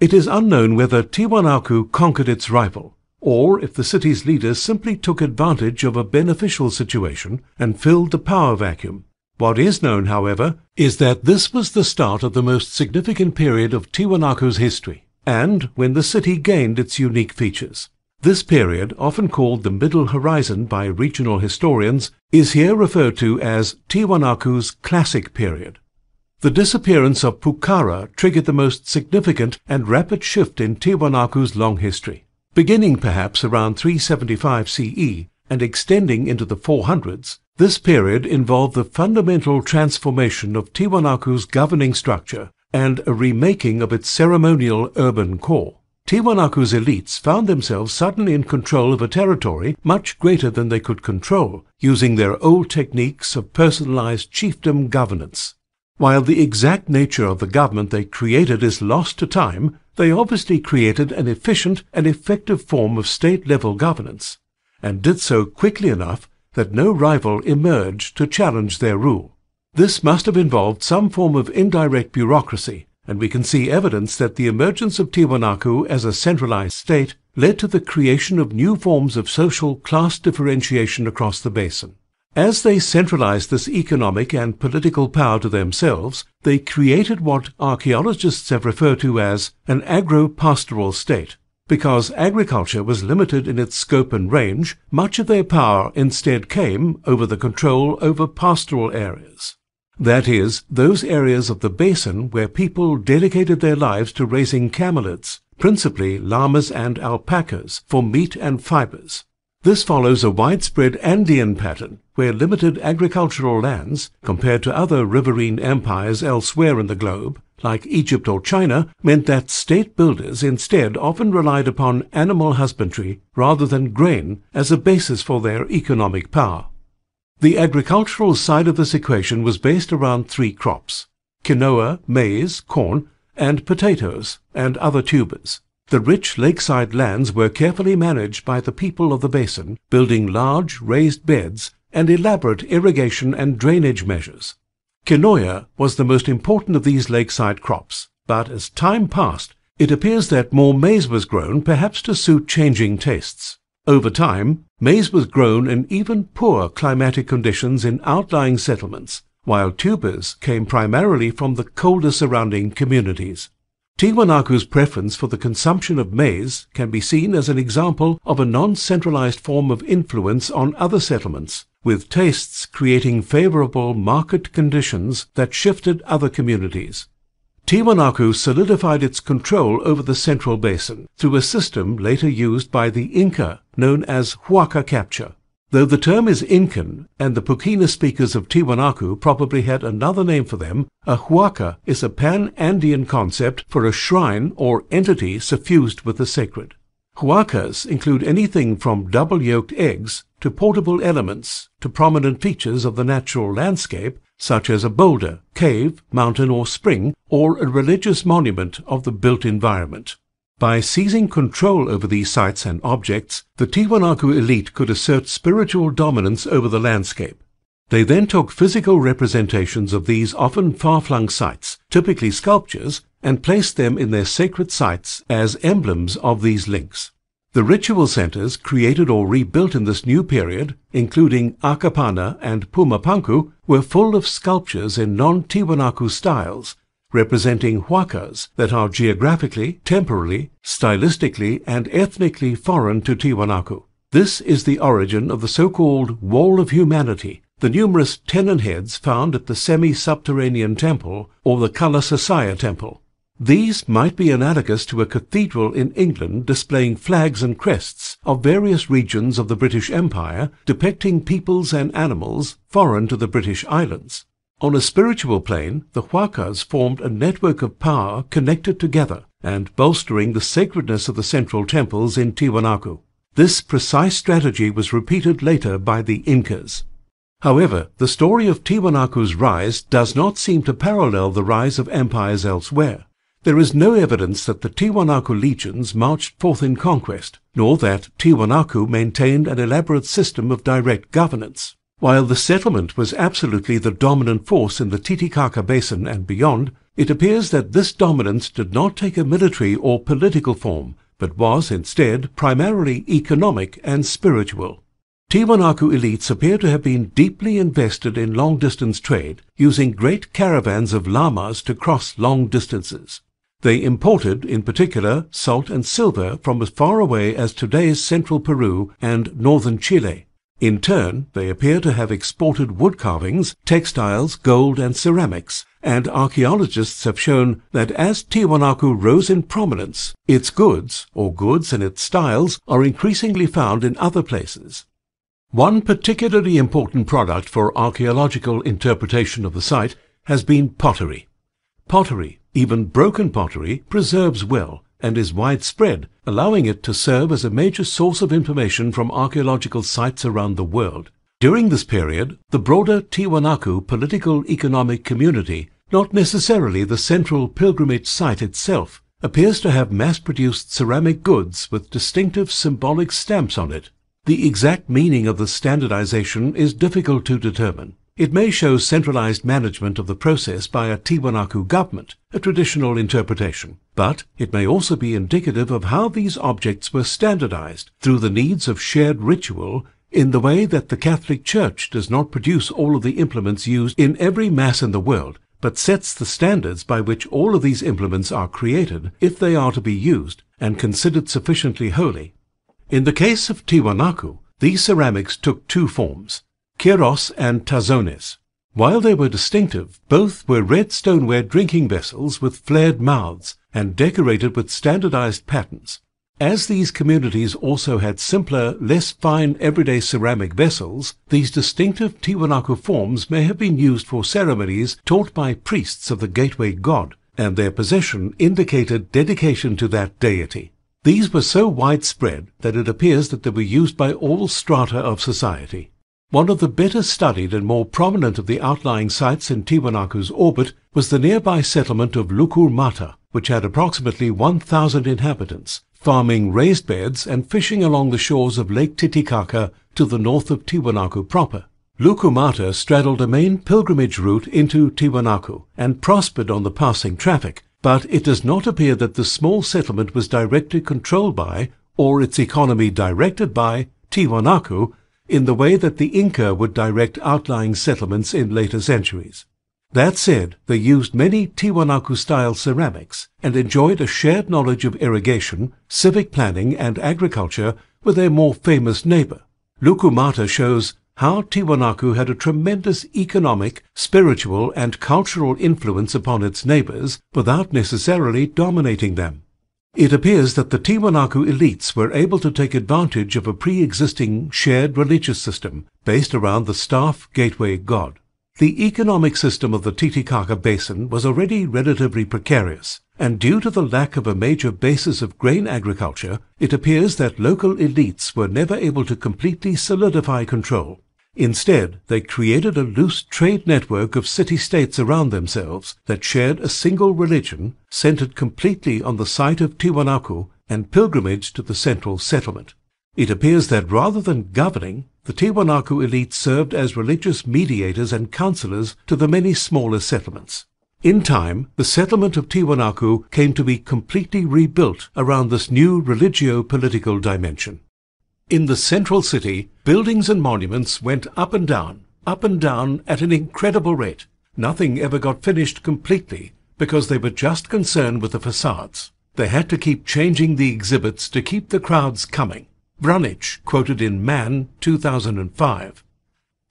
It is unknown whether Tiwanaku conquered its rival, or if the city's leaders simply took advantage of a beneficial situation and filled the power vacuum. What is known, however, is that this was the start of the most significant period of Tiwanaku's history, and when the city gained its unique features. This period, often called the Middle Horizon by regional historians, is here referred to as Tiwanaku's Classic Period. The disappearance of Pucara triggered the most significant and rapid shift in Tiwanaku's long history. Beginning perhaps around 375 CE and extending into the 400s, this period involved the fundamental transformation of Tiwanaku's governing structure and a remaking of its ceremonial urban core. Tiwanaku's elites found themselves suddenly in control of a territory much greater than they could control, using their old techniques of personalized chiefdom governance. While the exact nature of the government they created is lost to time, they obviously created an efficient and effective form of state-level governance, and did so quickly enough that no rival emerged to challenge their rule. This must have involved some form of indirect bureaucracy, and we can see evidence that the emergence of Tiwanaku as a centralized state led to the creation of new forms of social class differentiation across the basin. As they centralized this economic and political power to themselves, they created what archaeologists have referred to as an agro-pastoral state. Because agriculture was limited in its scope and range, much of their power instead came over the control over pastoral areas. That is, those areas of the basin where people dedicated their lives to raising camelids, principally llamas and alpacas, for meat and fibers. This follows a widespread Andean pattern, where limited agricultural lands, compared to other riverine empires elsewhere in the globe, like Egypt or China, meant that state builders instead often relied upon animal husbandry rather than grain as a basis for their economic power. The agricultural side of this equation was based around three crops: quinoa, maize, corn, and potatoes and other tubers. The rich lakeside lands were carefully managed by the people of the basin, building large raised beds and elaborate irrigation and drainage measures. Quinoa was the most important of these lakeside crops, but as time passed, it appears that more maize was grown, perhaps to suit changing tastes. Over time, maize was grown in even poor climatic conditions in outlying settlements, while tubers came primarily from the colder surrounding communities. Tiwanaku's preference for the consumption of maize can be seen as an example of a non-centralized form of influence on other settlements, with tastes creating favorable market conditions that shifted other communities. Tiwanaku solidified its control over the central basin through a system later used by the Inca known as huaca capture. Though the term is Incan, and the Puquina speakers of Tiwanaku probably had another name for them, a huaca is a pan-Andean concept for a shrine or entity suffused with the sacred. Huacas include anything from double-yolked eggs to portable elements to prominent features of the natural landscape, such as a boulder, cave, mountain or spring, or a religious monument of the built environment. By seizing control over these sites and objects, the Tiwanaku elite could assert spiritual dominance over the landscape. They then took physical representations of these often far-flung sites, typically sculptures, and placed them in their sacred sites as emblems of these links. The ritual centers created or rebuilt in this new period, including Acapana and Pumapunku, were full of sculptures in non-Tiwanaku styles, representing huacas that are geographically, temporally, stylistically, and ethnically foreign to Tiwanaku. This is the origin of the so-called Wall of Humanity, the numerous tenon heads found at the semi-subterranean temple or the Kalasasaya temple. These might be analogous to a cathedral in England displaying flags and crests of various regions of the British Empire, depicting peoples and animals foreign to the British Islands. On a spiritual plane, the huacas formed a network of power connected together and bolstering the sacredness of the central temples in Tiwanaku. This precise strategy was repeated later by the Incas. However, the story of Tiwanaku's rise does not seem to parallel the rise of empires elsewhere. There is no evidence that the Tiwanaku legions marched forth in conquest, nor that Tiwanaku maintained an elaborate system of direct governance. While the settlement was absolutely the dominant force in the Titicaca Basin and beyond, It appears that this dominance did not take a military or political form, but was instead primarily economic and spiritual. Tiwanaku elites appear to have been deeply invested in long-distance trade, using great caravans of llamas to cross long distances. They imported, in particular, salt and silver from as far away as today's central Peru and northern Chile. In turn, they appear to have exported wood carvings, textiles, gold, and ceramics, and archaeologists have shown that as Tiwanaku rose in prominence, its goods, or goods and its styles, are increasingly found in other places. One particularly important product for archaeological interpretation of the site has been pottery. Pottery, even broken pottery, preserves well and is widespread, allowing it to serve as a major source of information from archaeological sites around the world. During this period, the broader Tiwanaku political economic community, not necessarily the central pilgrimage site itself, appears to have mass-produced ceramic goods with distinctive symbolic stamps on it. The exact meaning of the standardization is difficult to determine. It may show centralized management of the process by a Tiwanaku government, a traditional interpretation, but it may also be indicative of how these objects were standardized through the needs of shared ritual in the way that the Catholic Church does not produce all of the implements used in every Mass in the world, but sets the standards by which all of these implements are created if they are to be used and considered sufficiently holy. In the case of Tiwanaku, these ceramics took two forms, Quiros and Tazones. While they were distinctive, both were red stoneware drinking vessels with flared mouths and decorated with standardized patterns. As these communities also had simpler, less fine everyday ceramic vessels, these distinctive Tiwanaku forms may have been used for ceremonies taught by priests of the gateway god, and their possession indicated dedication to that deity. These were so widespread that it appears that they were used by all strata of society. One of the better studied and more prominent of the outlying sites in Tiwanaku's orbit was the nearby settlement of Lukurmata, which had approximately 1,000 inhabitants, farming raised beds and fishing along the shores of Lake Titicaca to the north of Tiwanaku proper. Lukurmata straddled a main pilgrimage route into Tiwanaku and prospered on the passing traffic, but it does not appear that the small settlement was directly controlled by, or its economy directed by, Tiwanaku in the way that the Inca would direct outlying settlements in later centuries. That said, they used many Tiwanaku-style ceramics and enjoyed a shared knowledge of irrigation, civic planning, and agriculture with their more famous neighbor. Lukurmata shows how Tiwanaku had a tremendous economic, spiritual, and cultural influence upon its neighbors without necessarily dominating them. It appears that the Tiwanaku elites were able to take advantage of a pre-existing shared religious system based around the staff gateway god. The economic system of the Titicaca Basin was already relatively precarious, and due to the lack of a major basis of grain agriculture, it appears that local elites were never able to completely solidify control. Instead, they created a loose trade network of city-states around themselves that shared a single religion centered completely on the site of Tiwanaku and pilgrimage to the central settlement. It appears that rather than governing, the Tiwanaku elite served as religious mediators and counselors to the many smaller settlements. In time, the settlement of Tiwanaku came to be completely rebuilt around this new religio-political dimension. In the central city, buildings and monuments went up and down at an incredible rate. Nothing ever got finished completely because they were just concerned with the facades. They had to keep changing the exhibits to keep the crowds coming. Brunich quoted in Man 2005.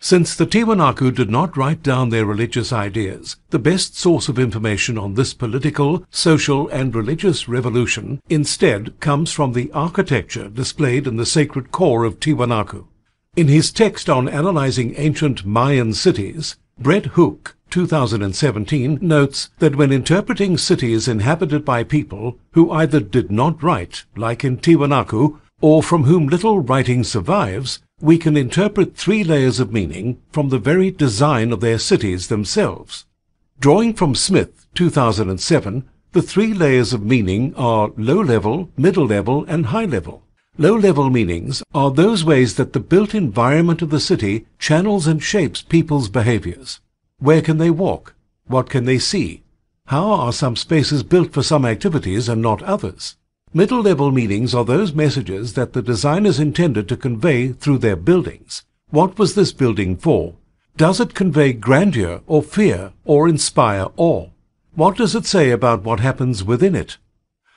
Since the Tiwanaku did not write down their religious ideas, the best source of information on this political, social, and religious revolution instead comes from the architecture displayed in the sacred core of Tiwanaku. In his text on analyzing ancient Mayan cities, Brett Hook 2017 notes that when interpreting cities inhabited by people who either did not write, like in Tiwanaku, or from whom little writing survives, we can interpret three layers of meaning from the very design of their cities themselves. Drawing from Smith, 2007, the three layers of meaning are low-level, middle-level, and high-level. Low-level meanings are those ways that the built environment of the city channels and shapes people's behaviors. Where can they walk? What can they see? How are some spaces built for some activities and not others? Middle-level meanings are those messages that the designers intended to convey through their buildings. What was this building for? Does it convey grandeur or fear or inspire awe? What does it say about what happens within it?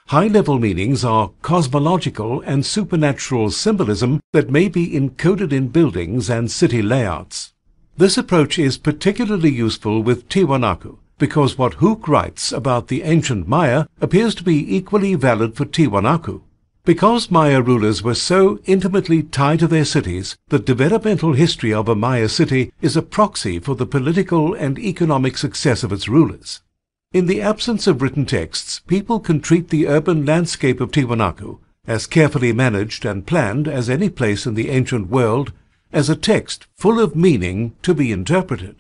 High-level meanings are cosmological and supernatural symbolism that may be encoded in buildings and city layouts. This approach is particularly useful with Tiwanaku, because what Hooke writes about the ancient Maya appears to be equally valid for Tiwanaku. Because Maya rulers were so intimately tied to their cities, the developmental history of a Maya city is a proxy for the political and economic success of its rulers. In the absence of written texts, people can treat the urban landscape of Tiwanaku, as carefully managed and planned as any place in the ancient world, as a text full of meaning to be interpreted.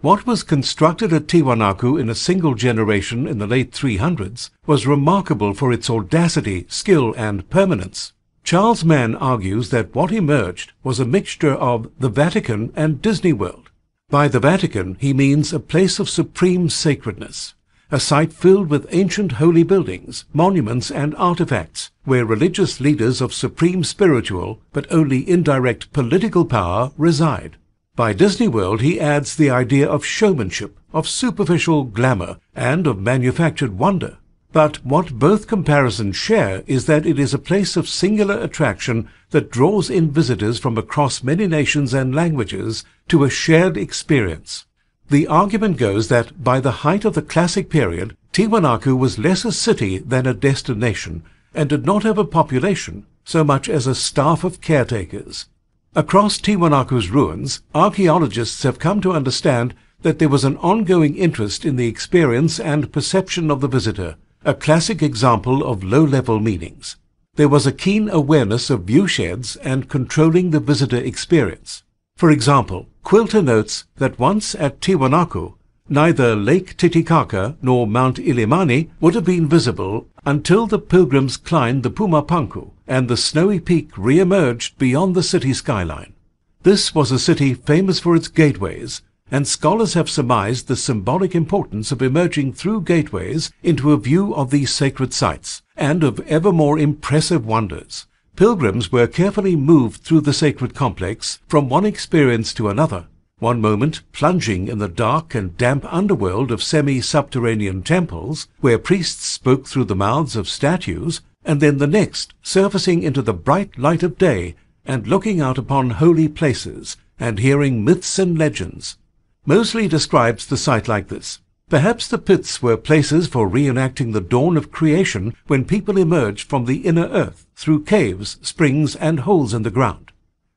What was constructed at Tiwanaku in a single generation in the late 300s was remarkable for its audacity, skill, and permanence. Charles Mann argues that what emerged was a mixture of the Vatican and Disney World. By the Vatican, he means a place of supreme sacredness, a site filled with ancient holy buildings, monuments, and artifacts, where religious leaders of supreme spiritual, but only indirect political power reside. By Disney World, he adds the idea of showmanship, of superficial glamour, and of manufactured wonder. But what both comparisons share is that it is a place of singular attraction that draws in visitors from across many nations and languages to a shared experience. The argument goes that by the height of the classic period, Tiwanaku was less a city than a destination, and did not have a population so much as a staff of caretakers. Across Tiwanaku's ruins, archaeologists have come to understand that there was an ongoing interest in the experience and perception of the visitor, a classic example of low-level meanings. There was a keen awareness of viewsheds and controlling the visitor experience. For example, Quilter notes that once at Tiwanaku, neither Lake Titicaca nor Mount Ilimani would have been visible until the pilgrims climbed the Pumapunku and the snowy peak re-emerged beyond the city skyline. This was a city famous for its gateways, and scholars have surmised the symbolic importance of emerging through gateways into a view of these sacred sites, and of ever more impressive wonders. Pilgrims were carefully moved through the sacred complex from one experience to another, one moment plunging in the dark and damp underworld of semi-subterranean temples, where priests spoke through the mouths of statues, and then the next surfacing into the bright light of day and looking out upon holy places and hearing myths and legends. Moseley describes the site like this. Perhaps the pits were places for reenacting the dawn of creation when people emerged from the inner earth through caves, springs, and holes in the ground.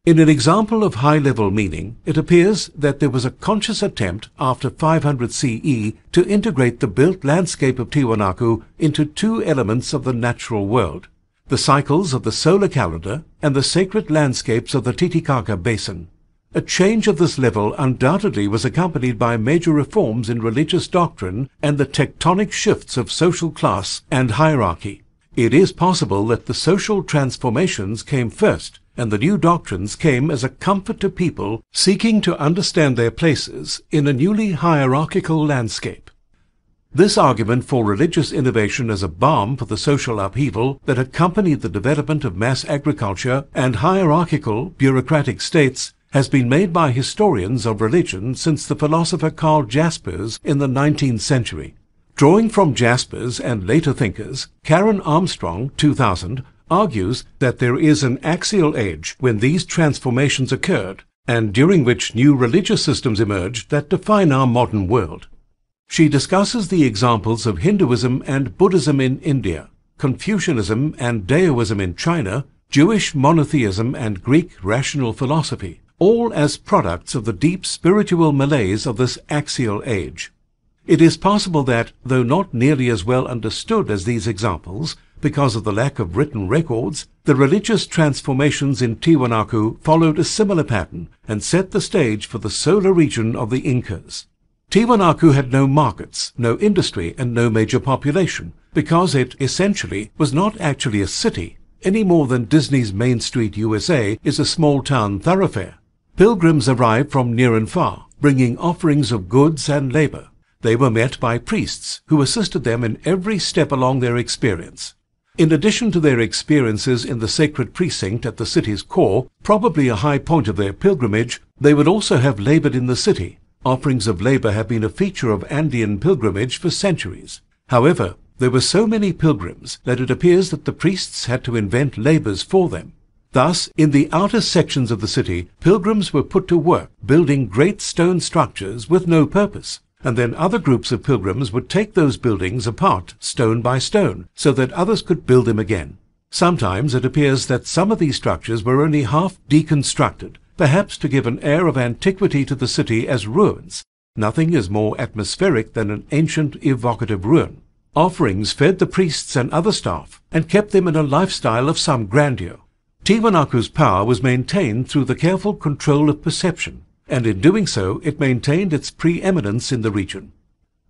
In an example of high-level meaning, it appears that there was a conscious attempt after 500 CE to integrate the built landscape of Tiwanaku into two elements of the natural world, the cycles of the solar calendar and the sacred landscapes of the Titicaca Basin. A change of this level undoubtedly was accompanied by major reforms in religious doctrine and the tectonic shifts of social class and hierarchy. It is possible that the social transformations came first, and the new doctrines came as a comfort to people seeking to understand their places in a newly hierarchical landscape. This argument for religious innovation as a balm for the social upheaval that accompanied the development of mass agriculture and hierarchical, bureaucratic states has been made by historians of religion since the philosopher Karl Jaspers in the 19th century. Drawing from Jaspers and later thinkers, Karen Armstrong, 2000, argues that there is an axial age when these transformations occurred, and during which new religious systems emerged that define our modern world. She discusses the examples of Hinduism and Buddhism in India, Confucianism and Daoism in China, Jewish monotheism and Greek rational philosophy, all as products of the deep spiritual malaise of this axial age. It is possible that, though not nearly as well understood as these examples, because of the lack of written records, the religious transformations in Tiwanaku followed a similar pattern and set the stage for the solar region of the Incas. Tiwanaku had no markets, no industry, and no major population, because it essentially was not actually a city, any more than Disney's Main Street, USA, is a small-town thoroughfare. Pilgrims arrived from near and far, bringing offerings of goods and labor. They were met by priests who assisted them in every step along their experience. In addition to their experiences in the sacred precinct at the city's core, probably a high point of their pilgrimage, they would also have labored in the city. Offerings of labor have been a feature of Andean pilgrimage for centuries. However, there were so many pilgrims that it appears that the priests had to invent labors for them. Thus, in the outer sections of the city, pilgrims were put to work building great stone structures with no purpose, and then other groups of pilgrims would take those buildings apart stone by stone, so that others could build them again. Sometimes it appears that some of these structures were only half deconstructed, perhaps to give an air of antiquity to the city as ruins. Nothing is more atmospheric than an ancient, evocative ruin. Offerings fed the priests and other staff, and kept them in a lifestyle of some grandeur. Tiwanaku's power was maintained through the careful control of perception, and in doing so it maintained its preeminence in the region.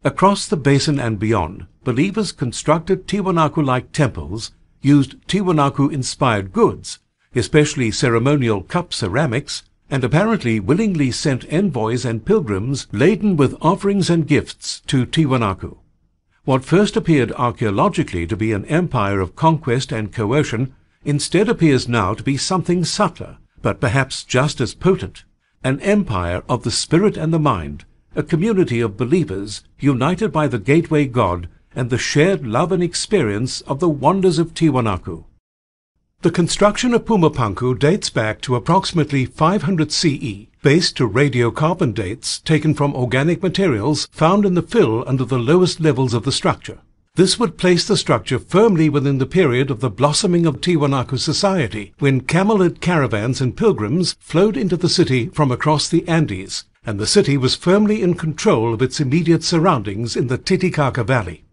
Across the basin and beyond, believers constructed Tiwanaku-like temples, used Tiwanaku-inspired goods, especially ceremonial cup ceramics, and apparently willingly sent envoys and pilgrims laden with offerings and gifts to Tiwanaku. What first appeared archaeologically to be an empire of conquest and coercion instead appears now to be something subtler, but perhaps just as potent. An empire of the spirit and the mind, a community of believers united by the gateway god and the shared love and experience of the wonders of Tiwanaku. The construction of Pumapunku dates back to approximately 500 CE, based to radiocarbon dates taken from organic materials found in the fill under the lowest levels of the structure. This would place the structure firmly within the period of the blossoming of Tiwanaku society, when camel-led caravans and pilgrims flowed into the city from across the Andes, and the city was firmly in control of its immediate surroundings in the Titicaca Valley.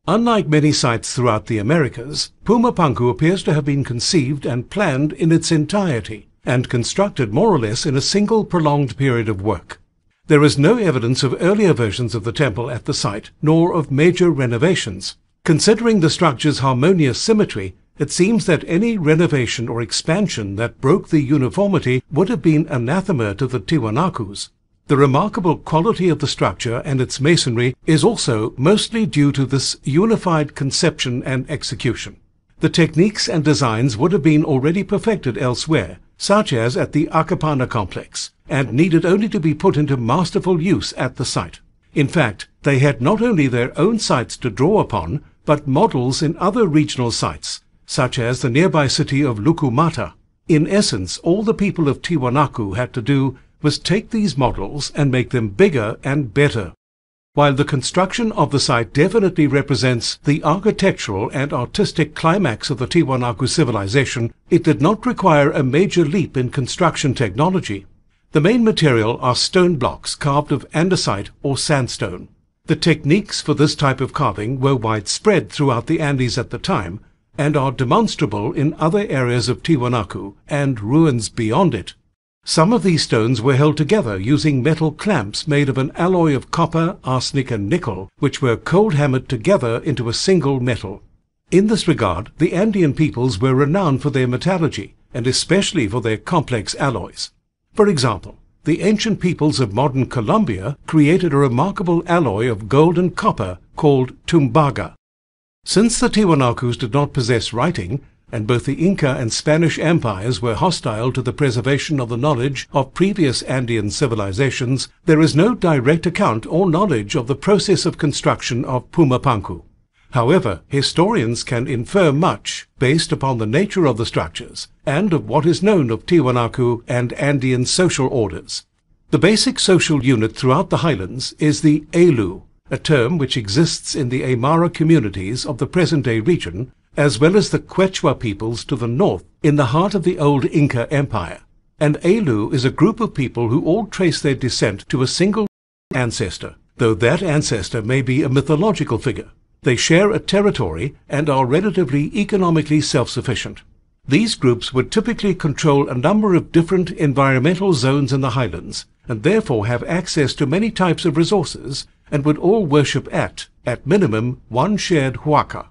Unlike many sites throughout the Americas, Pumapunku appears to have been conceived and planned in its entirety, and constructed more or less in a single prolonged period of work. There is no evidence of earlier versions of the temple at the site, nor of major renovations. Considering the structure's harmonious symmetry, it seems that any renovation or expansion that broke the uniformity would have been anathema to the Tiwanakus. The remarkable quality of the structure and its masonry is also mostly due to this unified conception and execution. The techniques and designs would have been already perfected elsewhere, such as at the Acapana complex, and needed only to be put into masterful use at the site. In fact, they had not only their own sites to draw upon, but models in other regional sites, such as the nearby city of Lukumata. In essence, all the people of Tiwanaku had to do was take these models and make them bigger and better. While the construction of the site definitely represents the architectural and artistic climax of the Tiwanaku civilization, it did not require a major leap in construction technology. The main material are stone blocks carved of andesite or sandstone. The techniques for this type of carving were widespread throughout the Andes at the time, and are demonstrable in other areas of Tiwanaku and ruins beyond it. Some of these stones were held together using metal clamps made of an alloy of copper, arsenic and nickel, which were cold-hammered together into a single metal. In this regard, the Andean peoples were renowned for their metallurgy, and especially for their complex alloys. For example, the ancient peoples of modern Colombia created a remarkable alloy of gold and copper called tumbaga. Since the Tiwanakus did not possess writing, and both the Inca and Spanish empires were hostile to the preservation of the knowledge of previous Andean civilizations, there is no direct account or knowledge of the process of construction of Pumapunku. However, historians can infer much based upon the nature of the structures and of what is known of Tiwanaku and Andean social orders. The basic social unit throughout the highlands is the Elu, a term which exists in the Aymara communities of the present-day region, as well as the Quechua peoples to the north in the heart of the old Inca Empire. An Elu is a group of people who all trace their descent to a single ancestor, though that ancestor may be a mythological figure. They share a territory and are relatively economically self-sufficient. These groups would typically control a number of different environmental zones in the highlands, and therefore have access to many types of resources, and would all worship at minimum, one shared huaca.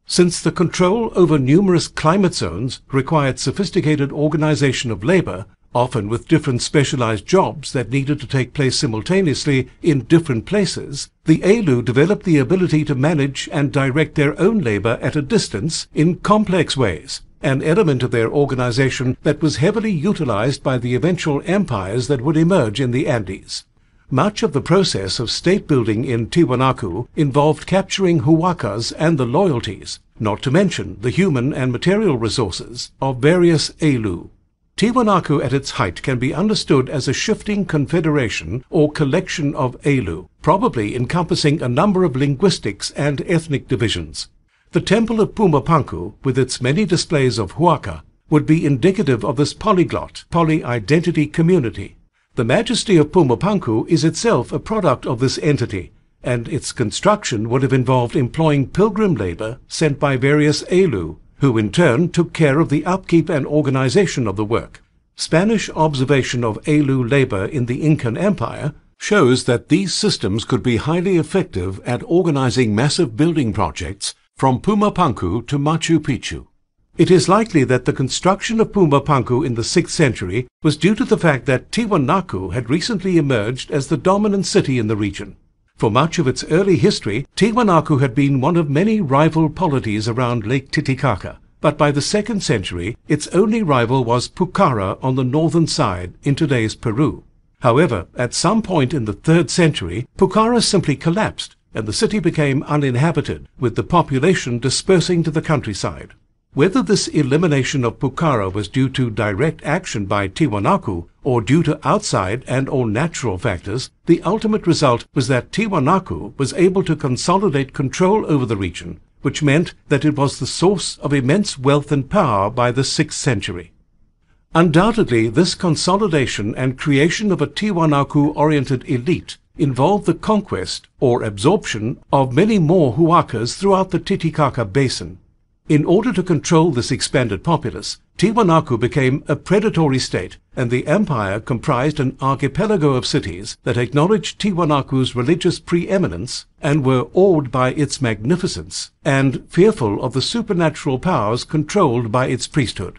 Since the control over numerous climate zones required sophisticated organization of labor, often with different specialized jobs that needed to take place simultaneously in different places, the Aelu developed the ability to manage and direct their own labor at a distance in complex ways, an element of their organization that was heavily utilized by the eventual empires that would emerge in the Andes. Much of the process of state-building in Tiwanaku involved capturing huacas and the loyalties, not to mention the human and material resources, of various Aelu. Tiwanaku at its height can be understood as a shifting confederation or collection of Aelu, probably encompassing a number of linguistics and ethnic divisions. The temple of Pumapunku, with its many displays of huaca, would be indicative of this polyglot, poly-identity community. The majesty of Pumapunku is itself a product of this entity, and its construction would have involved employing pilgrim labor sent by various Aelu, who in turn took care of the upkeep and organization of the work. Spanish observation of Aelu labor in the Incan Empire shows that these systems could be highly effective at organizing massive building projects from Pumapunku to Machu Picchu. It is likely that the construction of Pumapunku in the 6th century was due to the fact that Tiwanaku had recently emerged as the dominant city in the region. For much of its early history, Tiwanaku had been one of many rival polities around Lake Titicaca, but by the 2nd century, its only rival was Pucara on the northern side in today's Peru. However, at some point in the 3rd century, Pucara simply collapsed, and the city became uninhabited, with the population dispersing to the countryside. Whether this elimination of Pucara was due to direct action by Tiwanaku or due to outside and/or natural factors, the ultimate result was that Tiwanaku was able to consolidate control over the region, which meant that it was the source of immense wealth and power by the 6th century. Undoubtedly, this consolidation and creation of a Tiwanaku-oriented elite involved the conquest or absorption of many more huacas throughout the Titicaca Basin. In order to control this expanded populace, Tiwanaku became a predatory state, and the empire comprised an archipelago of cities that acknowledged Tiwanaku's religious preeminence and were awed by its magnificence and fearful of the supernatural powers controlled by its priesthood.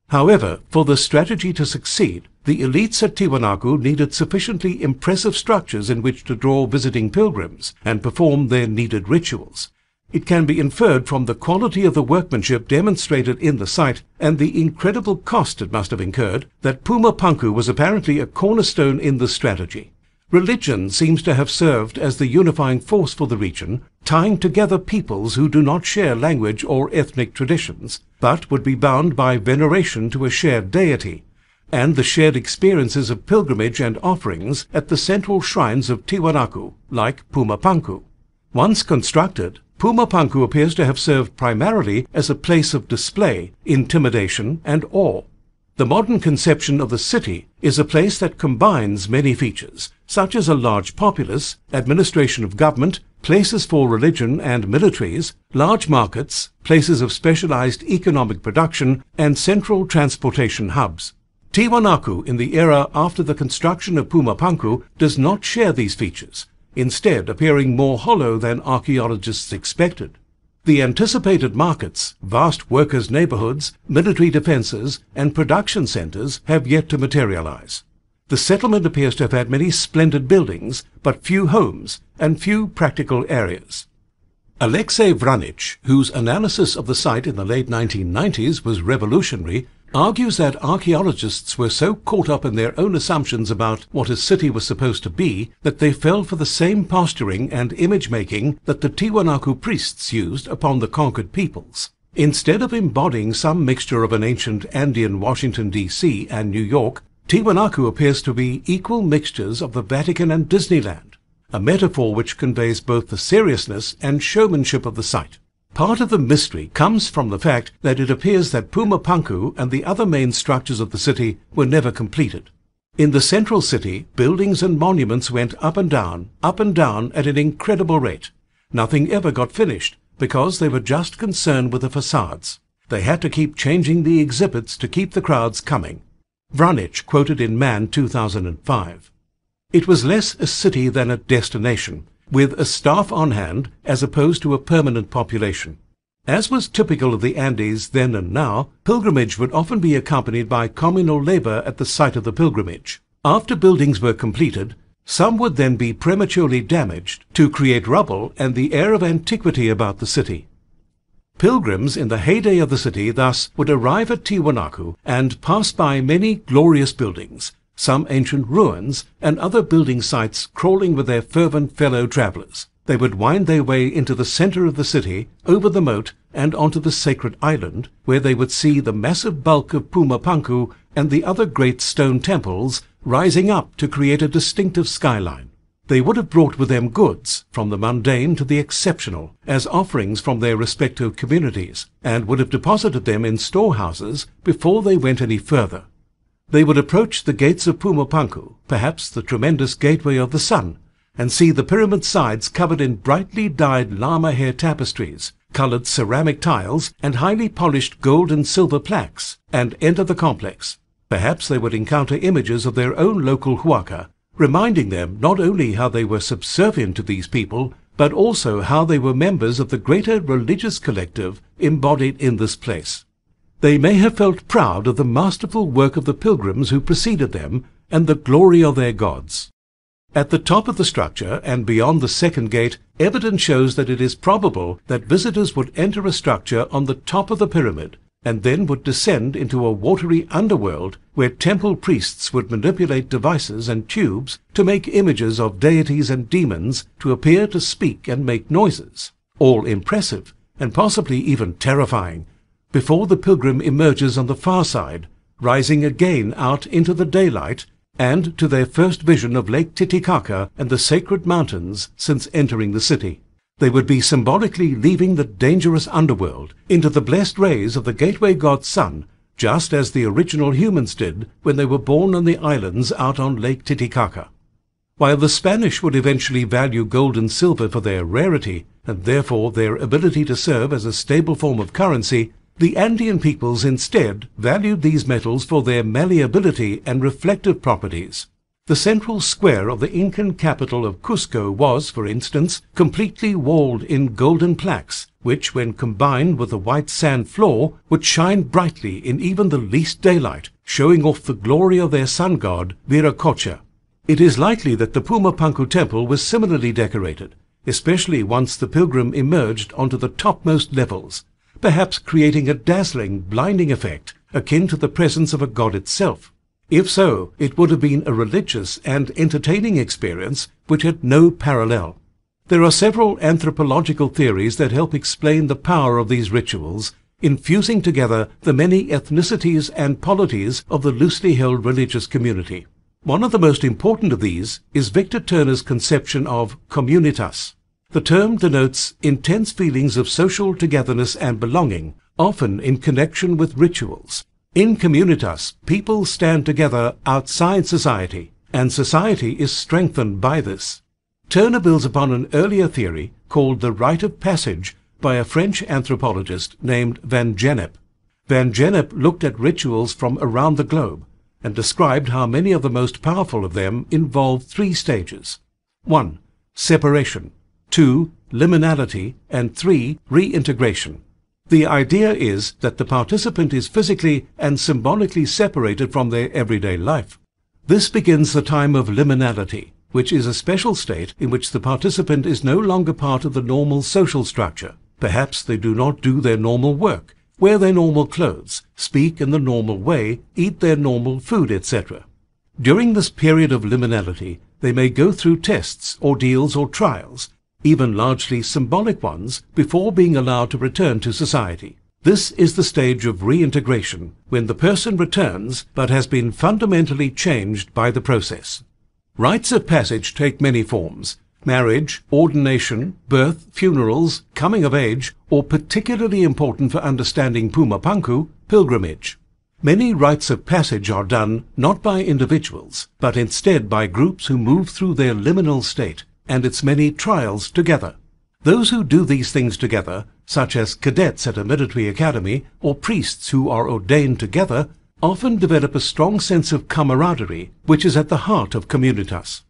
However, for the strategy to succeed, the elites at Tiwanaku needed sufficiently impressive structures in which to draw visiting pilgrims and perform their needed rituals. It can be inferred from the quality of the workmanship demonstrated in the site and the incredible cost it must have incurred that Pumapunku was apparently a cornerstone in the strategy. Religion seems to have served as the unifying force for the region, tying together peoples who do not share language or ethnic traditions, but would be bound by veneration to a shared deity, and the shared experiences of pilgrimage and offerings at the central shrines of Tiwanaku, like Pumapunku. Once constructed, Pumapunku appears to have served primarily as a place of display, intimidation, and awe. The modern conception of the city is a place that combines many features, such as a large populace, administration of government, places for religion and militaries, large markets, places of specialized economic production, and central transportation hubs. Tiwanaku in the era after the construction of Pumapunku does not share these features, instead appearing more hollow than archaeologists expected. The anticipated markets, vast workers' neighborhoods, military defenses, and production centers have yet to materialize. The settlement appears to have had many splendid buildings, but few homes and few practical areas. Alexei Vranic, whose analysis of the site in the late 1990s was revolutionary, argues that archaeologists were so caught up in their own assumptions about what a city was supposed to be that they fell for the same posturing and image-making that the Tiwanaku priests used upon the conquered peoples. Instead of embodying some mixture of an ancient Andean Washington, D.C. and New York, Tiwanaku appears to be equal mixtures of the Vatican and Disneyland, a metaphor which conveys both the seriousness and showmanship of the site. Part of the mystery comes from the fact that it appears that Pumapunku and the other main structures of the city were never completed. In the central city, buildings and monuments went up and down at an incredible rate. Nothing ever got finished because they were just concerned with the facades. They had to keep changing the exhibits to keep the crowds coming. Vranic quoted in Man 2005. It was less a city than a destination, with a staff on hand as opposed to a permanent population. As was typical of the Andes then and now, pilgrimage would often be accompanied by communal labor at the site of the pilgrimage. After buildings were completed, some would then be prematurely damaged to create rubble and the air of antiquity about the city. Pilgrims in the heyday of the city thus would arrive at Tiwanaku and pass by many glorious buildings, some ancient ruins, and other building sites crawling with their fervent fellow travelers. They would wind their way into the center of the city, over the moat, and onto the sacred island, where they would see the massive bulk of Pumapunku and the other great stone temples rising up to create a distinctive skyline. They would have brought with them goods, from the mundane to the exceptional, as offerings from their respective communities, and would have deposited them in storehouses before they went any further. They would approach the gates of Pumapunku, perhaps the tremendous gateway of the sun, and see the pyramid sides covered in brightly dyed llama hair tapestries, colored ceramic tiles, and highly polished gold and silver plaques, and enter the complex. Perhaps they would encounter images of their own local huaca, reminding them not only how they were subservient to these people, but also how they were members of the greater religious collective embodied in this place. They may have felt proud of the masterful work of the pilgrims who preceded them and the glory of their gods. At the top of the structure and beyond the second gate, evidence shows that it is probable that visitors would enter a structure on the top of the pyramid and then would descend into a watery underworld where temple priests would manipulate devices and tubes to make images of deities and demons to appear to speak and make noises, all impressive and possibly even terrifying, before the pilgrim emerges on the far side, rising again out into the daylight and to their first vision of Lake Titicaca and the sacred mountains since entering the city. They would be symbolically leaving the dangerous underworld into the blessed rays of the gateway god sun, just as the original humans did when they were born on the islands out on Lake Titicaca. While the Spanish would eventually value gold and silver for their rarity, and therefore their ability to serve as a stable form of currency, the Andean peoples instead valued these metals for their malleability and reflective properties. The central square of the Incan capital of Cusco was, for instance, completely walled in golden plaques, which, when combined with the white sand floor, would shine brightly in even the least daylight, showing off the glory of their sun god, Viracocha. It is likely that the Pumapunku temple was similarly decorated, especially once the pilgrim emerged onto the topmost levels, perhaps creating a dazzling, blinding effect akin to the presence of a god itself. If so, it would have been a religious and entertaining experience which had no parallel. There are several anthropological theories that help explain the power of these rituals in fusing together the many ethnicities and polities of the loosely held religious community. One of the most important of these is Victor Turner's conception of communitas. The term denotes intense feelings of social togetherness and belonging, often in connection with rituals. In communitas, people stand together outside society, and society is strengthened by this. Turner builds upon an earlier theory called the rite of passage by a French anthropologist named Van Gennep. Van Gennep looked at rituals from around the globe and described how many of the most powerful of them involved three stages. 1. Separation. 2. Liminality. And 3. Reintegration. The idea is that the participant is physically and symbolically separated from their everyday life. This begins the time of liminality, which is a special state in which the participant is no longer part of the normal social structure. Perhaps they do not do their normal work, wear their normal clothes, speak in the normal way, eat their normal food, etc. During this period of liminality, they may go through tests, ordeals, or trials, even largely symbolic ones, before being allowed to return to society. This is the stage of reintegration, when the person returns but has been fundamentally changed by the process. Rites of passage take many forms: marriage, ordination, birth, funerals, coming of age, or particularly important for understanding Pumapunku, pilgrimage. Many rites of passage are done not by individuals, but instead by groups who move through their liminal state and its many trials together. Those who do these things together, such as cadets at a military academy or priests who are ordained together, often develop a strong sense of camaraderie, which is at the heart of communitas.